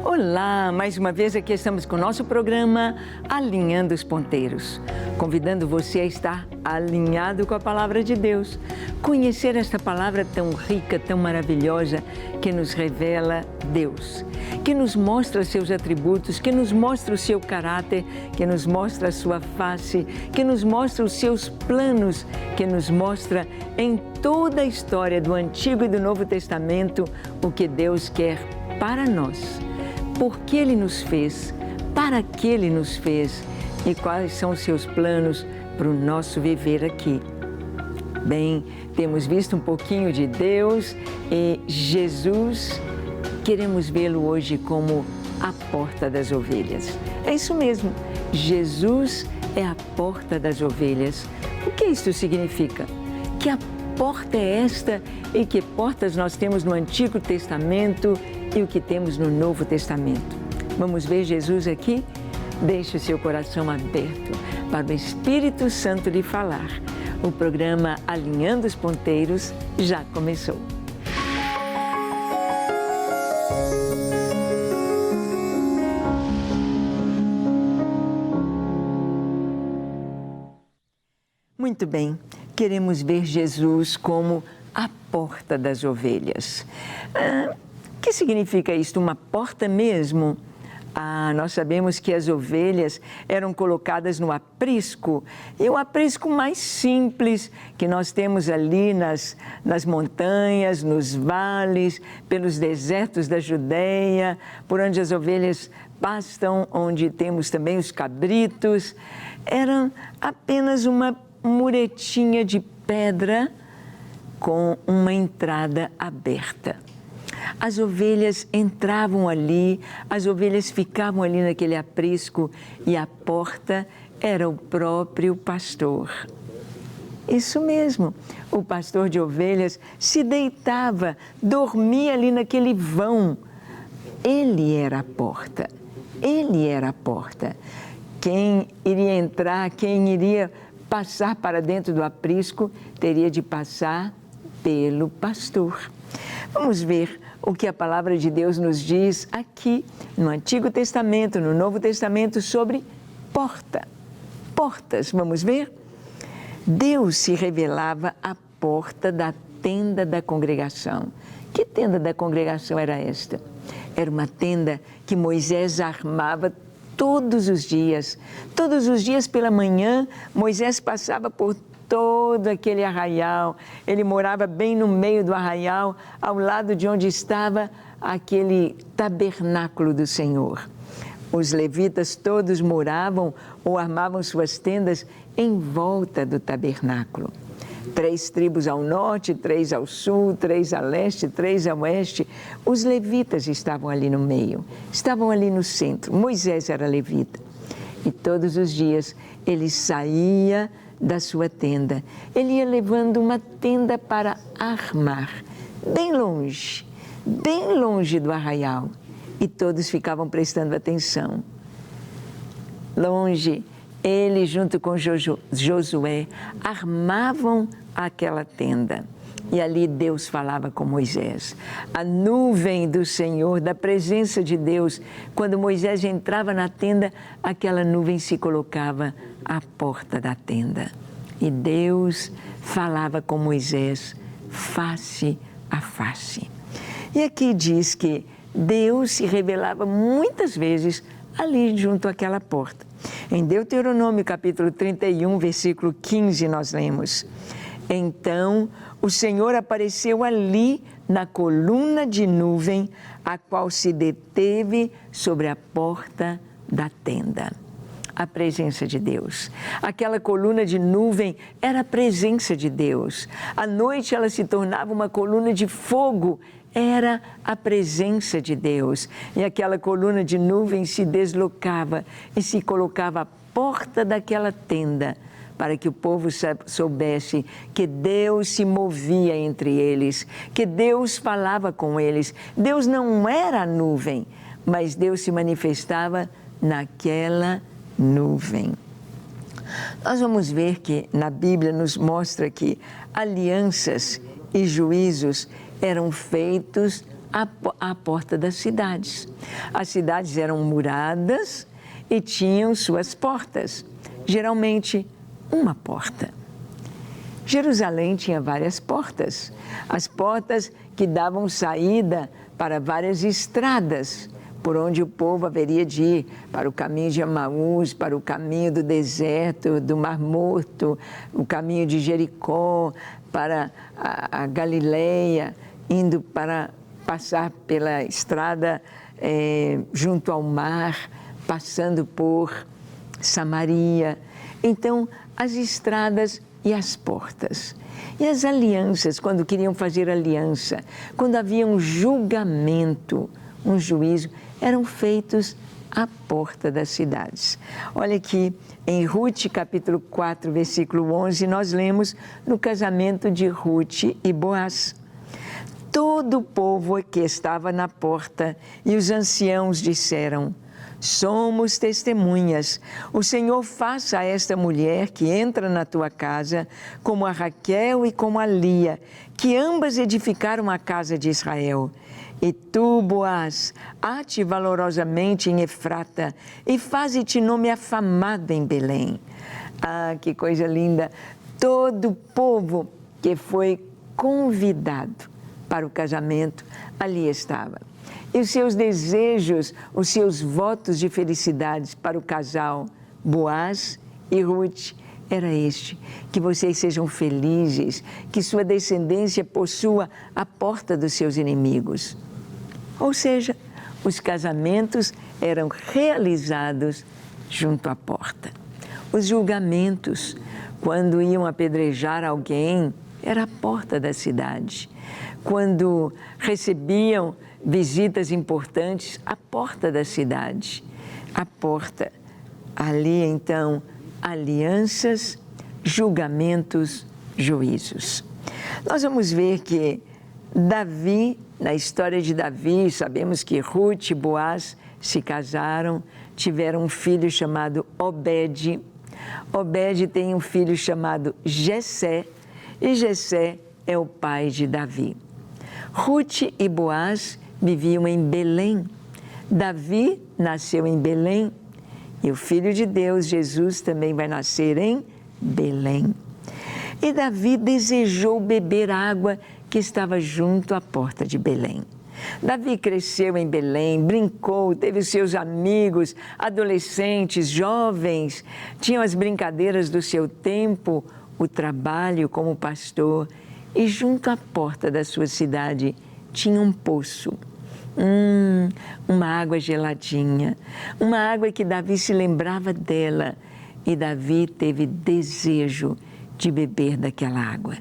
Olá, mais uma vez aqui estamos com o nosso programa Alinhando os Ponteiros, convidando você a estar alinhado com a Palavra de Deus, conhecer esta palavra tão rica, tão maravilhosa, que nos revela Deus, que nos mostra seus atributos, que nos mostra o seu caráter, que nos mostra a sua face, que nos mostra os seus planos, que nos mostra em toda a história do Antigo e do Novo Testamento o que Deus quer para nós. Por que Ele nos fez, para que Ele nos fez e quais são os seus planos para o nosso viver aqui. Bem, temos visto um pouquinho de Deus e Jesus, queremos vê-lo hoje como a porta das ovelhas. É isso mesmo, Jesus é a porta das ovelhas. O que isso significa? Que a porta é esta e que portas nós temos no Antigo Testamento e o que temos no Novo Testamento. Vamos ver Jesus aqui? Deixe o seu coração aberto para o Espírito Santo lhe falar. O programa Alinhando os Ponteiros já começou. Muito bem, queremos ver Jesus como a porta das ovelhas. O que significa isto? Uma porta mesmo? Nós sabemos que as ovelhas eram colocadas no aprisco, e o aprisco mais simples que nós temos ali nas montanhas, nos vales, pelos desertos da Judeia, por onde as ovelhas pastam, onde temos também os cabritos, eram apenas uma muretinha de pedra com uma entrada aberta. As ovelhas entravam ali, as ovelhas ficavam ali naquele aprisco e a porta era o próprio pastor. Isso mesmo, o pastor de ovelhas se deitava, dormia ali naquele vão. Ele era a porta, ele era a porta. Quem iria entrar, quem iria passar para dentro do aprisco, teria de passar pelo pastor. Vamos ver o que a palavra de Deus nos diz aqui no Antigo Testamento, no Novo Testamento, sobre porta. Portas, vamos ver? Deus se revelava à porta da tenda da congregação. Que tenda da congregação era esta? Era uma tenda que Moisés armava todos os dias. Todos os dias pela manhã, Moisés passava por todo aquele arraial. Ele morava bem no meio do arraial, ao lado de onde estava aquele tabernáculo do Senhor. Os levitas todos moravam ou armavam suas tendas em volta do tabernáculo. 3 tribos ao norte, 3 ao sul, 3 a leste, 3 a oeste. Os levitas estavam ali no meio, estavam ali no centro. Moisés era levita. E todos os dias ele saía da sua tenda. Ele ia levando uma tenda para armar, bem longe do arraial. E todos ficavam prestando atenção. Longe, ele junto com Josué armavam aquela tenda. E ali Deus falava com Moisés. A nuvem do Senhor, da presença de Deus, quando Moisés entrava na tenda, aquela nuvem se colocava à porta da tenda. E Deus falava com Moisés face a face. E aqui diz que Deus se revelava muitas vezes ali junto àquela porta. Em Deuteronômio capítulo 31, versículo 15, nós lemos: Então o Senhor apareceu ali na coluna de nuvem, a qual se deteve sobre a porta da tenda. A presença de Deus. Aquela coluna de nuvem era a presença de Deus. À noite ela se tornava uma coluna de fogo, era a presença de Deus. E aquela coluna de nuvem se deslocava e se colocava à porta daquela tenda, para que o povo soubesse que Deus se movia entre eles, que Deus falava com eles. Deus não era a nuvem, mas Deus se manifestava naquela nuvem. Nós vamos ver que na Bíblia nos mostra que alianças e juízos eram feitos à porta das cidades. As cidades eram muradas e tinham suas portas, geralmente uma porta. Jerusalém tinha várias portas, as portas que davam saída para várias estradas, por onde o povo haveria de ir, para o caminho de Emaús, para o caminho do deserto, do Mar Morto, o caminho de Jericó, para a Galileia, indo para passar pela estrada junto ao mar, passando por Samaria. Então, as estradas e as portas. E as alianças, quando queriam fazer aliança, quando havia um julgamento, um juízo, eram feitos à porta das cidades. Olha aqui, em Ruth, capítulo 4, versículo 11, nós lemos no casamento de Ruth e Boaz. Todo o povo que estava na porta e os anciãos disseram: somos testemunhas. O Senhor faça a esta mulher que entra na tua casa, como a Raquel e como a Lia, que ambas edificaram a casa de Israel. E tu, Boaz, ate valorosamente em Efrata e faze-te nome afamado em Belém. Ah, que coisa linda! Todo o povo que foi convidado para o casamento ali estava. E os seus desejos, os seus votos de felicidades para o casal Boaz e Ruth era este: que vocês sejam felizes, que sua descendência possua a porta dos seus inimigos. Ou seja, os casamentos eram realizados junto à porta. Os julgamentos, quando iam apedrejar alguém, era a porta da cidade. Quando recebiam visitas importantes, a porta da cidade. A porta. Ali, então, alianças, julgamentos, juízos. Nós vamos ver que Davi, na história de Davi, sabemos que Ruth e Boaz se casaram, tiveram um filho chamado Obed. Obed tem um filho chamado Jessé, e Jessé é o pai de Davi. Ruth e Boaz viviam em Belém. Davi nasceu em Belém e o Filho de Deus, Jesus, também vai nascer em Belém. E Davi desejou beber água que estava junto à porta de Belém. Davi cresceu em Belém, brincou, teve seus amigos, adolescentes, jovens, tinham as brincadeiras do seu tempo, o trabalho como pastor, e junto à porta da sua cidade tinha um poço. Uma água geladinha, uma água que Davi se lembrava dela, e Davi teve desejo de beber daquela água.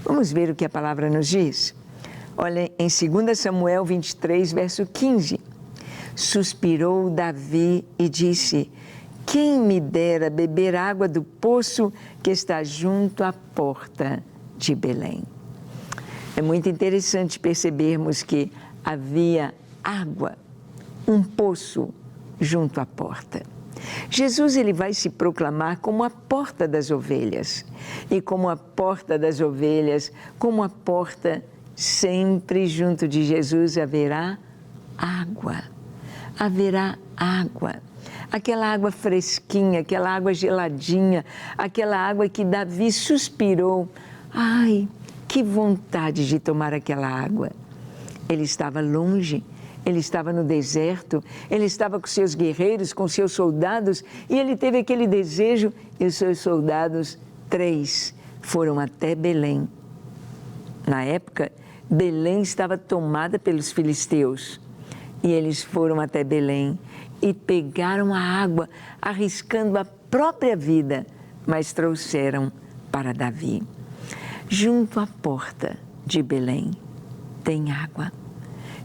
Vamos ver o que a palavra nos diz? Olha, em 2 Samuel 23, verso 15. Suspirou Davi e disse: quem me dera beber água do poço que está junto à porta de Belém. É muito interessante percebermos que havia água, um poço junto à porta. Jesus, ele vai se proclamar como a porta das ovelhas. E como a porta das ovelhas, como a porta, sempre junto de Jesus haverá água. Haverá água. Aquela água fresquinha, aquela água geladinha, aquela água que Davi suspirou. Ai, que vontade de tomar aquela água. Ele estava longe, ele estava no deserto, ele estava com seus guerreiros, com seus soldados, e ele teve aquele desejo, e os seus soldados, 3, foram até Belém. Na época, Belém estava tomada pelos filisteus, e eles foram até Belém e pegaram a água, arriscando a própria vida, mas trouxeram para Davi. Junto à porta de Belém tem água.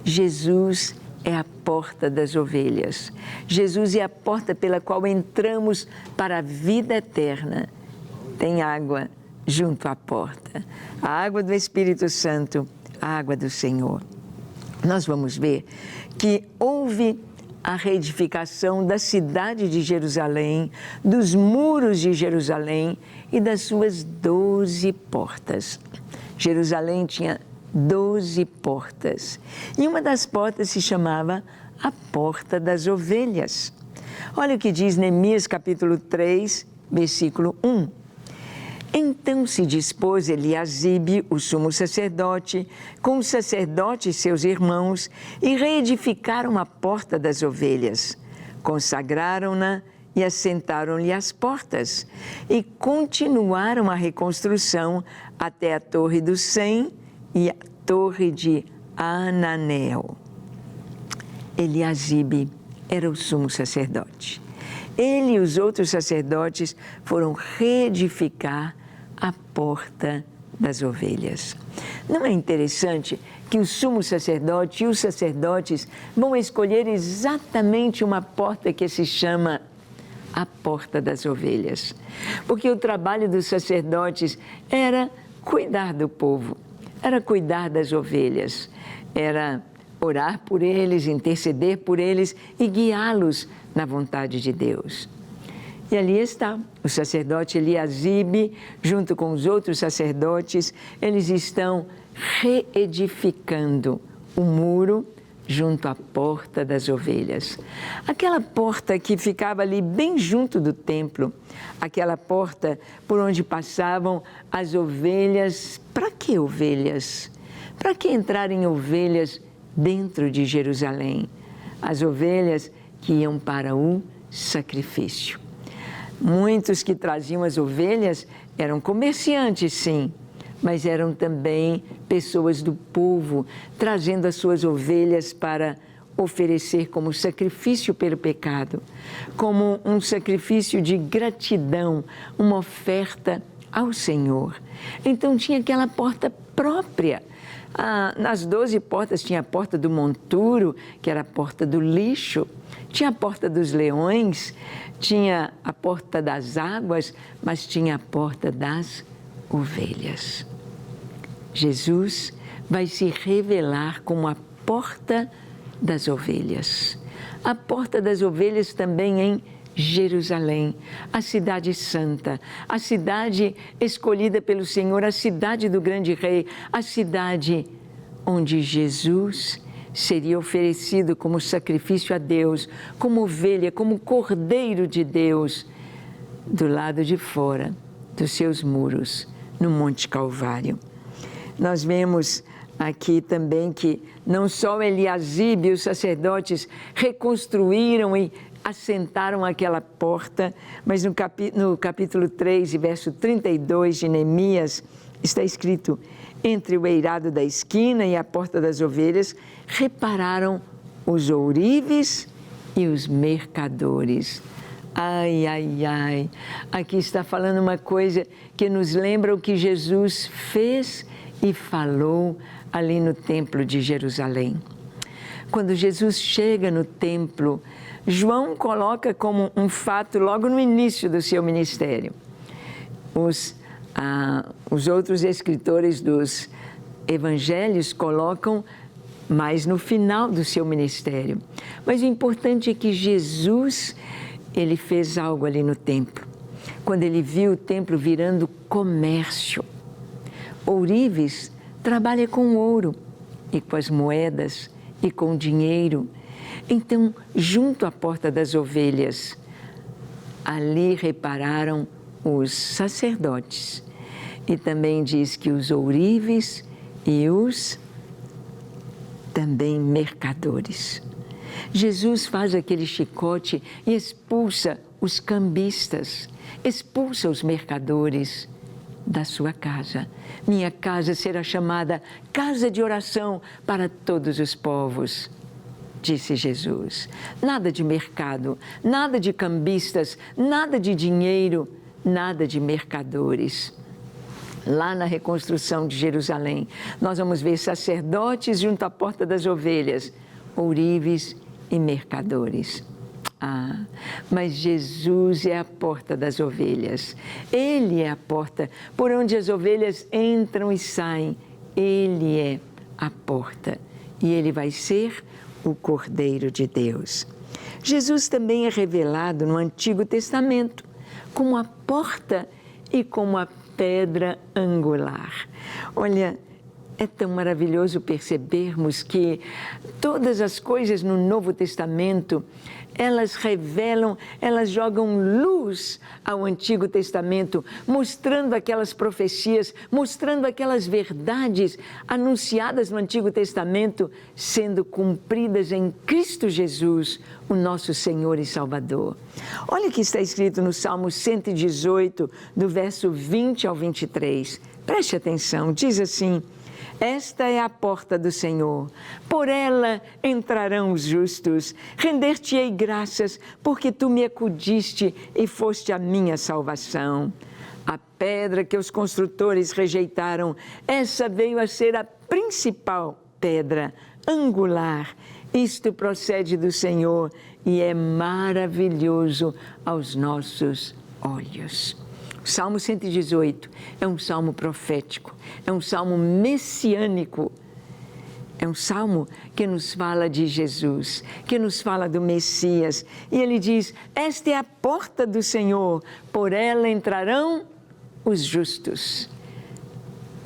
Jesus é a porta das ovelhas. Jesus é a porta pela qual entramos para a vida eterna. Tem água junto à porta. A água do Espírito Santo, a água do Senhor. Nós vamos ver que houve a reedificação da cidade de Jerusalém, dos muros de Jerusalém e das suas 12 portas. Jerusalém tinha 12 portas. E uma das portas se chamava a Porta das Ovelhas. Olha o que diz Neemias capítulo 3, versículo 1. Então se dispôs Eliasibe, o sumo sacerdote, com os sacerdotes seus irmãos, e reedificaram a Porta das Ovelhas. Consagraram-na e assentaram-lhe as portas, e continuaram a reconstrução até a Torre do Sem e a Torre de Ananel. Eliasibe era o sumo sacerdote. Ele e os outros sacerdotes foram reedificar a Porta das Ovelhas. Não é interessante que o sumo sacerdote e os sacerdotes vão escolher exatamente uma porta que se chama a Porta das Ovelhas? Porque o trabalho dos sacerdotes era cuidar do povo, era cuidar das ovelhas, era orar por eles, interceder por eles e guiá-los na vontade de Deus. E ali está o sacerdote Eliasibe, junto com os outros sacerdotes, eles estão reedificando o muro junto à Porta das Ovelhas. Aquela porta que ficava ali bem junto do templo, aquela porta por onde passavam as ovelhas. Para que ovelhas? Para que entrarem ovelhas dentro de Jerusalém? As ovelhas que iam para o sacrifício. Muitos que traziam as ovelhas eram comerciantes, sim, mas eram também pessoas do povo, trazendo as suas ovelhas para oferecer como sacrifício pelo pecado, como um sacrifício de gratidão, uma oferta ao Senhor. Então tinha aquela porta própria. Nas 12 portas tinha a porta do monturo, que era a porta do lixo, tinha a porta dos leões, tinha a porta das águas, mas tinha a porta das ovelhas. Jesus vai se revelar como a porta das ovelhas. A porta das ovelhas também em Jerusalém, a cidade santa, a cidade escolhida pelo Senhor, a cidade do grande rei, a cidade onde Jesus seria oferecido como sacrifício a Deus, como ovelha, como cordeiro de Deus, do lado de fora dos seus muros, no Monte Calvário. Nós vemos aqui também que não só Eliasibe e os sacerdotes reconstruíram e assentaram aquela porta, mas no capítulo 3, verso 32 de Neemias, está escrito: entre o eirado da esquina e a Porta das Ovelhas, repararam os ourives e os mercadores. Ai, ai, ai, aqui está falando uma coisa que nos lembra o que Jesus fez e falou ali no templo de Jerusalém. Quando Jesus chega no templo, João coloca como um fato logo no início do seu ministério. Os outros escritores dos evangelhos colocam mais no final do seu ministério. Mas o importante é que Jesus, ele fez algo ali no templo. Quando ele viu o templo virando comércio. Ourives trabalha com ouro e com as moedas e com dinheiro. Então, junto à Porta das Ovelhas, ali repararam os sacerdotes. E também diz que os ourives e os também mercadores. Jesus faz aquele chicote e expulsa os cambistas, expulsa os mercadores da sua casa. Minha casa será chamada casa de oração para todos os povos, disse Jesus. Nada de mercado, nada de cambistas, nada de dinheiro, nada de mercadores. Lá na reconstrução de Jerusalém, nós vamos ver sacerdotes junto à Porta das Ovelhas, ourives e mercadores. Mas Jesus é a porta das ovelhas. Ele é a porta por onde as ovelhas entram e saem. Ele é a porta e ele vai ser o Cordeiro de Deus. Jesus também é revelado no Antigo Testamento como a porta e como a pedra angular. Olha, É tão maravilhoso percebermos que todas as coisas no Novo Testamento, elas revelam, elas jogam luz ao Antigo Testamento, mostrando aquelas profecias, mostrando aquelas verdades anunciadas no Antigo Testamento, sendo cumpridas em Cristo Jesus, o nosso Senhor e Salvador. Olha o que está escrito no Salmo 118, do verso 20 ao 23. Preste atenção, diz assim: esta é a porta do Senhor, por ela entrarão os justos. Render-te-ei graças, porque tu me acudiste e foste a minha salvação. A pedra que os construtores rejeitaram, essa veio a ser a principal pedra angular. Isto procede do Senhor e é maravilhoso aos nossos olhos. O Salmo 118 é um salmo profético, é um salmo messiânico, é um salmo que nos fala de Jesus, que nos fala do Messias. E ele diz: esta é a porta do Senhor, por ela entrarão os justos.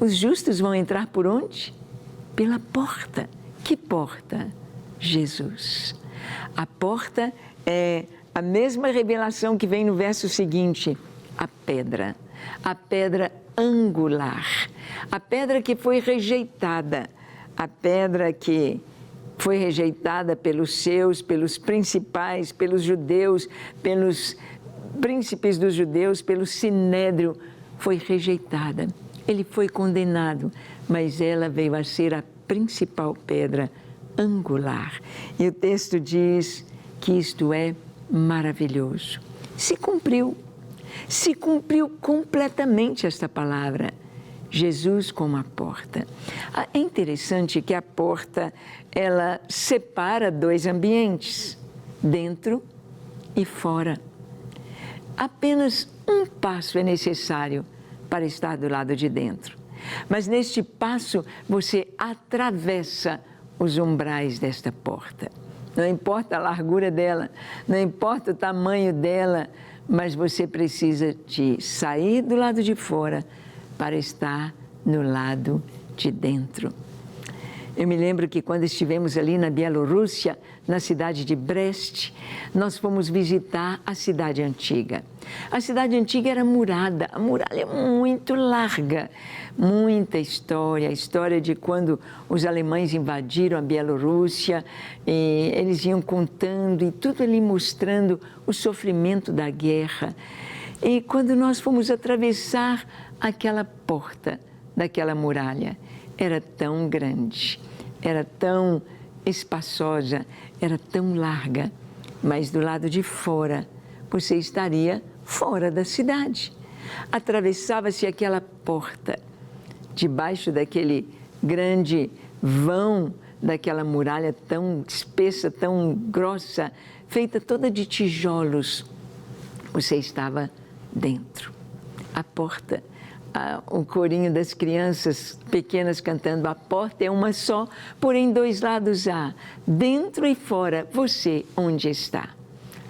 Os justos vão entrar por onde? Pela porta. Que porta? Jesus. A porta é a mesma revelação que vem no verso seguinte: a pedra angular, a pedra que foi rejeitada, a pedra que foi rejeitada pelos principais, pelos judeus, pelos príncipes dos judeus, pelo sinédrio, foi rejeitada. Ele foi condenado, mas ela veio a ser a principal pedra angular. E o texto diz que isto é maravilhoso. Se cumpriu completamente esta palavra. Jesus como a porta. É interessante que a porta, ela separa dois ambientes, dentro e fora. Apenas um passo é necessário para estar do lado de dentro. Mas neste passo, você atravessa os umbrais desta porta. Não importa a largura dela, não importa o tamanho dela, mas você precisa de sair do lado de fora para estar no lado de dentro. Eu me lembro que quando estivemos ali na Bielorrússia, na cidade de Brest, nós fomos visitar a cidade antiga. A cidade antiga era murada, a muralha é muito larga, muita história, a história de quando os alemães invadiram a Bielorrússia, e eles iam contando e tudo ali mostrando o sofrimento da guerra. E quando nós fomos atravessar aquela porta daquela muralha, era tão grande, era tão espaçosa, era tão larga, mas do lado de fora, você estaria fora da cidade. Atravessava-se aquela porta, debaixo daquele grande vão, daquela muralha tão espessa, tão grossa, feita toda de tijolos. Você estava dentro. A porta, o corinho das crianças pequenas cantando: a porta é uma só, porém dois lados há, dentro e fora, você onde está?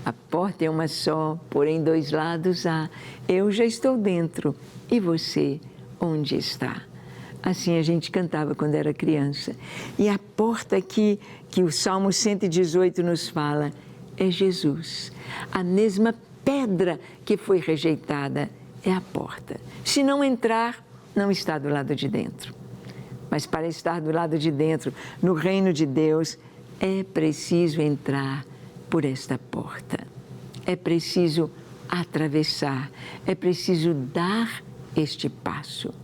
A porta é uma só, porém dois lados há, eu já estou dentro, e você onde está? Assim a gente cantava quando era criança. E a porta aqui, que o Salmo 118 nos fala, é Jesus. A mesma pedra que foi rejeitada é a porta. Se não entrar, não está do lado de dentro. Mas para estar do lado de dentro, no reino de Deus, é preciso entrar por esta porta. É preciso atravessar, é preciso dar este passo.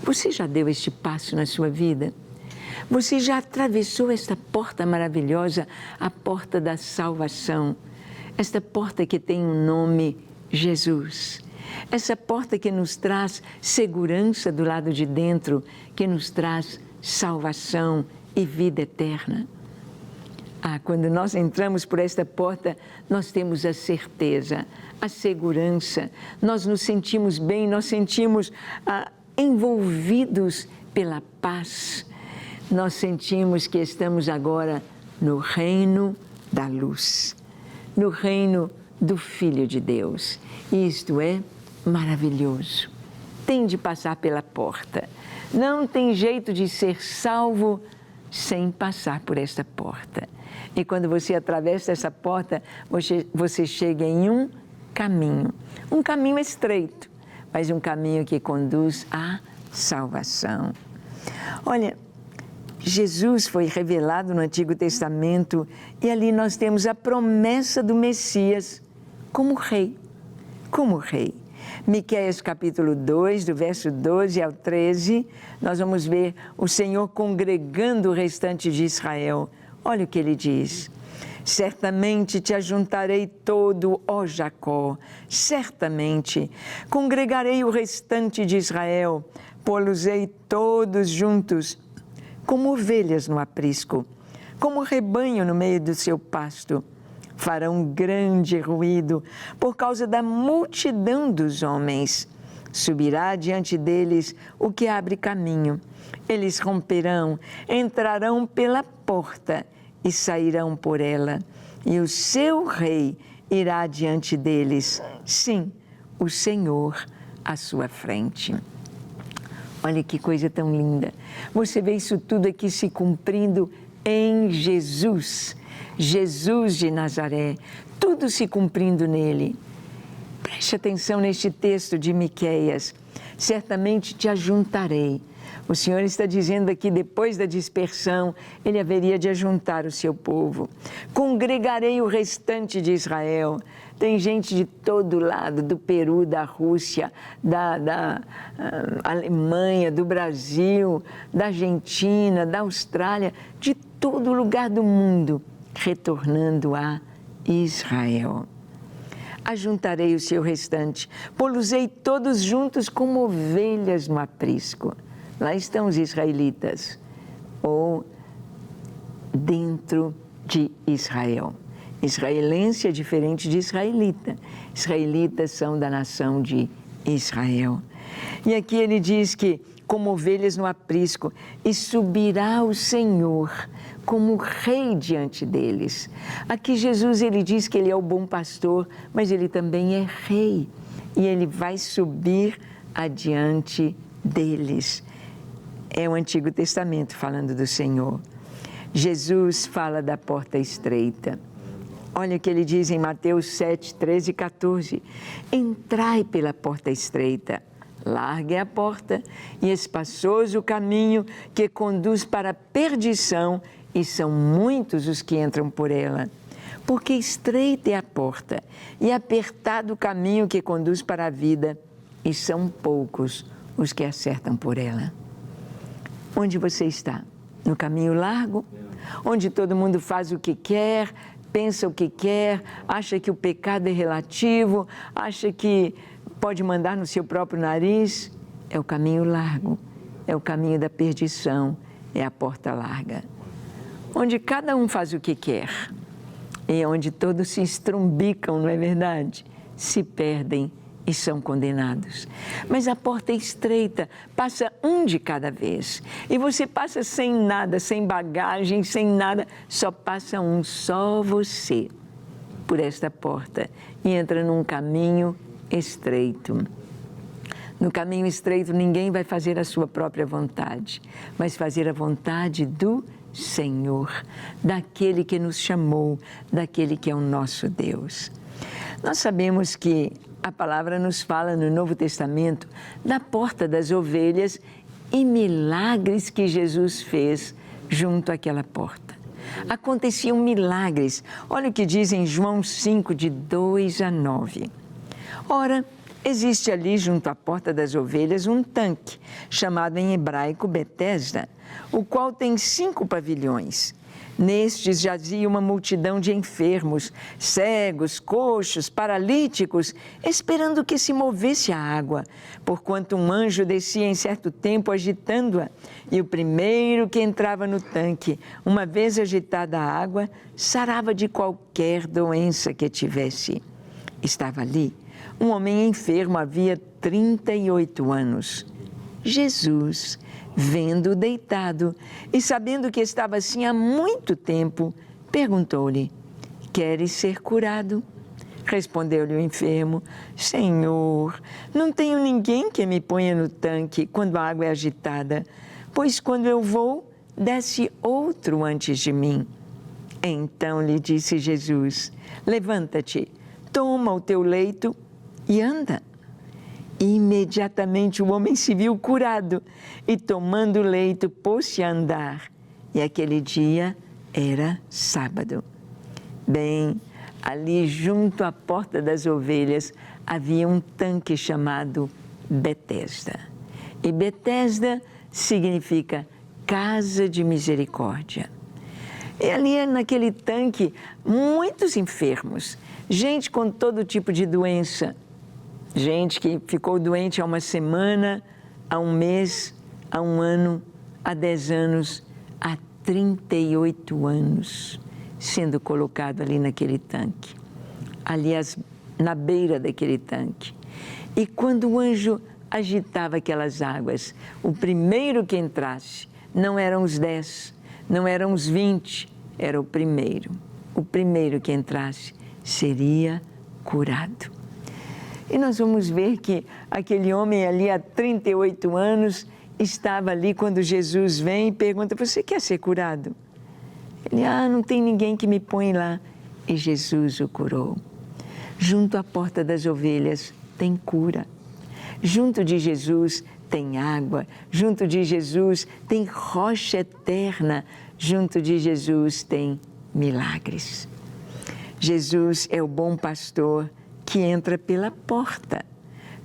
Você já deu este passo na sua vida? Você já atravessou esta porta maravilhosa, a porta da salvação? Esta porta que tem um nome, Jesus. Essa porta que nos traz segurança do lado de dentro, que nos traz salvação e vida eterna. Quando nós entramos por esta porta, nós temos a certeza, a segurança, nós nos sentimos bem, nós sentimos envolvidos pela paz. Nós sentimos que estamos agora no reino da luz, no reino do Filho de Deus. E isto é maravilhoso. tem de passar pela porta. Não tem jeito de ser salvo sem passar por esta porta. E quando você atravessa essa porta, você chega em um caminho estreito, mas um caminho que conduz à salvação. Olha, Jesus foi revelado no Antigo Testamento e ali nós temos a promessa do Messias como rei. Como rei. Miqueias capítulo 2, do verso 12 ao 13, nós vamos ver o Senhor congregando o restante de Israel. Olha o que ele diz. Certamente te ajuntarei todo, ó Jacó, certamente congregarei o restante de Israel, pô-los-ei todos juntos, como ovelhas no aprisco, como rebanho no meio do seu pasto. Farão grande ruído por causa da multidão dos homens. Subirá diante deles o que abre caminho. Eles romperão, entrarão pela porta e sairão por ela. E o seu rei irá diante deles. Sim, o Senhor à sua frente. Olha que coisa tão linda. Você vê isso tudo aqui se cumprindo em Jesus. Jesus de Nazaré, tudo se cumprindo nele. Preste atenção neste texto de Miqueias. Certamente te ajuntarei. O Senhor está dizendo aqui, depois da dispersão, Ele haveria de ajuntar o seu povo. Congregarei o restante de Israel. Tem gente de todo lado, do Peru, da Rússia, da Alemanha, do Brasil, da Argentina, da Austrália, de todo lugar do mundo, retornando a Israel. Ajuntarei o seu restante, pô-los-ei todos juntos como ovelhas no aprisco. Lá estão os israelitas, ou dentro de Israel. Israelense é diferente de israelita. Israelitas são da nação de Israel. E aqui ele diz que, como ovelhas no aprisco, e subirá o Senhor como rei diante deles. Aqui Jesus, ele diz que ele é o bom pastor, mas ele também é rei. E ele vai subir adiante deles. É o Antigo Testamento falando do Senhor. Jesus fala da porta estreita. Olha o que ele diz em Mateus 7, 13 e 14. Entrai pela porta estreita, larga é a porta e espaçoso o caminho que conduz para a perdição, e são muitos os que entram por ela. Porque estreita é a porta e apertado o caminho que conduz para a vida, e são poucos os que acertam por ela. Onde você está? No caminho largo? Onde todo mundo faz o que quer, pensa o que quer, acha que o pecado é relativo, acha que pode mandar no seu próprio nariz? É o caminho largo, é o caminho da perdição, é a porta larga. Onde cada um faz o que quer e onde todos se estrumbicam, não é verdade? Se perdem e são condenados. Mas a porta é estreita, passa um de cada vez. E você passa sem nada, sem bagagem, sem nada, só passa um, só você, por esta porta, e entra num caminho estreito. No caminho estreito, ninguém vai fazer a sua própria vontade, mas fazer a vontade do Senhor, daquele que nos chamou, daquele que é o nosso Deus. Nós sabemos que a palavra nos fala no Novo Testamento da porta das ovelhas e milagres que Jesus fez junto àquela porta. Aconteciam milagres. Olha o que diz em João 5, de 2 a 9. Ora, existe ali junto à porta das ovelhas um tanque, chamado em hebraico Betesda, o qual tem 5 pavilhões. Nestes jazia uma multidão de enfermos, cegos, coxos, paralíticos, esperando que se movesse a água, porquanto um anjo descia em certo tempo agitando-a, e o primeiro que entrava no tanque, uma vez agitada a água, sarava de qualquer doença que tivesse. Estava ali um homem enfermo havia 38 anos. Jesus, vendo-o deitado e sabendo que estava assim há muito tempo, perguntou-lhe: queres ser curado? Respondeu-lhe o enfermo: Senhor, não tenho ninguém que me ponha no tanque quando a água é agitada, pois quando eu vou, desce outro antes de mim. Então lhe disse Jesus: Levanta-te, toma o teu leito e anda. Imediatamente o homem se viu curado e, tomando o leito, pôs-se a andar. E aquele dia era sábado. Bem, ali junto à porta das ovelhas havia um tanque chamado Betesda. E Betesda significa casa de misericórdia. E ali naquele tanque, muitos enfermos, gente com todo tipo de doença, gente que ficou doente há uma semana, há um mês, há um ano, há 10 anos, há 38 anos, sendo colocado ali naquele tanque, aliás, na beira daquele tanque. E quando o anjo agitava aquelas águas, o primeiro que entrasse, não eram os 10, não eram os 20, era o primeiro. O primeiro que entrasse seria curado. E nós vamos ver que aquele homem ali há 38 anos estava ali quando Jesus vem e pergunta: você quer ser curado? Ele: não tem ninguém que me põe lá. E Jesus o curou. Junto à porta das ovelhas tem cura. Junto de Jesus tem água. Junto de Jesus tem rocha eterna. Junto de Jesus tem milagres. Jesus é o bom pastor que entra pela porta.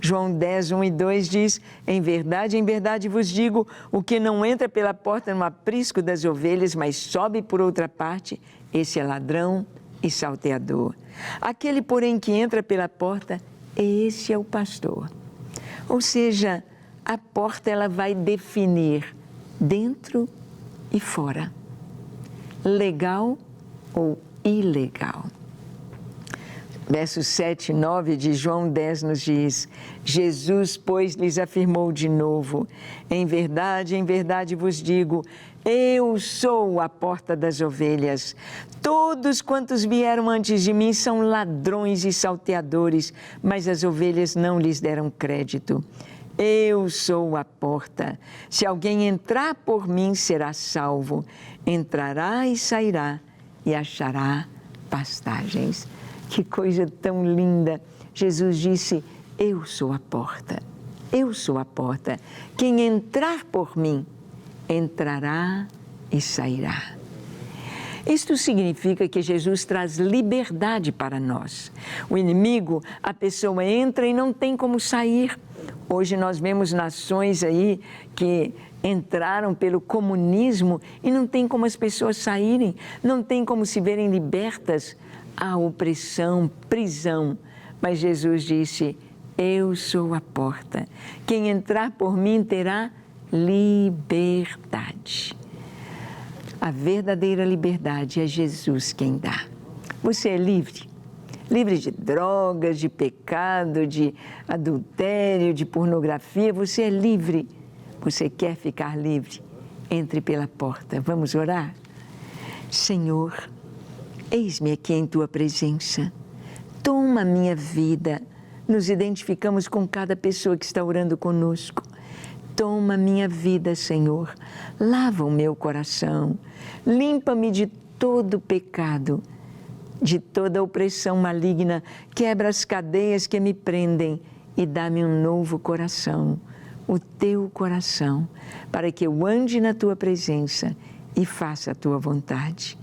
João 10, 1 e 2 diz: em verdade vos digo, o que não entra pela porta no aprisco das ovelhas, mas sobe por outra parte, esse é ladrão e salteador. Aquele, porém, que entra pela porta, esse é o pastor. Ou seja, a porta ela vai definir dentro e fora, legal ou ilegal. Versos 7 e 9 de João 10 nos diz: Jesus, pois, lhes afirmou de novo: em verdade vos digo, eu sou a porta das ovelhas. Todos quantos vieram antes de mim são ladrões e salteadores, mas as ovelhas não lhes deram crédito. Eu sou a porta. Se alguém entrar por mim, será salvo. Entrará e sairá e achará pastagens. Que coisa tão linda! Jesus disse: eu sou a porta, eu sou a porta. Quem entrar por mim, entrará e sairá. Isto significa que Jesus traz liberdade para nós. O inimigo, a pessoa entra e não tem como sair. Hoje nós vemos nações aí que entraram pelo comunismo e não tem como as pessoas saírem, não tem como se verem libertas. A opressão, prisão. Mas Jesus disse: eu sou a porta. Quem entrar por mim terá liberdade. A verdadeira liberdade é Jesus quem dá. Você é livre. Livre de drogas, de pecado, de adultério, de pornografia. Você é livre. Você quer ficar livre? Entre pela porta. Vamos orar? Senhor, eis-me aqui em Tua presença. Toma a minha vida. Nos identificamos com cada pessoa que está orando conosco. Toma a minha vida, Senhor. Lava o meu coração. Limpa-me de todo pecado, de toda opressão maligna. Quebra as cadeias que me prendem e dá-me um novo coração, o Teu coração, para que eu ande na Tua presença e faça a Tua vontade.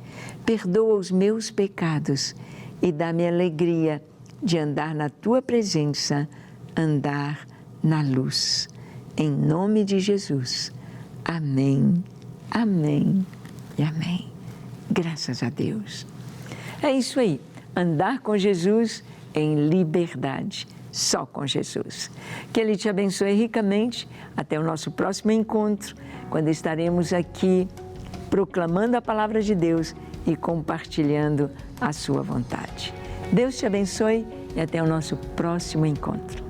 Perdoa os meus pecados e dá-me alegria de andar na Tua presença, andar na luz. Em nome de Jesus. Amém, amém e amém. Graças a Deus. É isso aí, andar com Jesus em liberdade, só com Jesus. Que Ele te abençoe ricamente. Até o nosso próximo encontro, quando estaremos aqui proclamando a palavra de Deus e compartilhando a sua vontade. Deus te abençoe e até o nosso próximo encontro.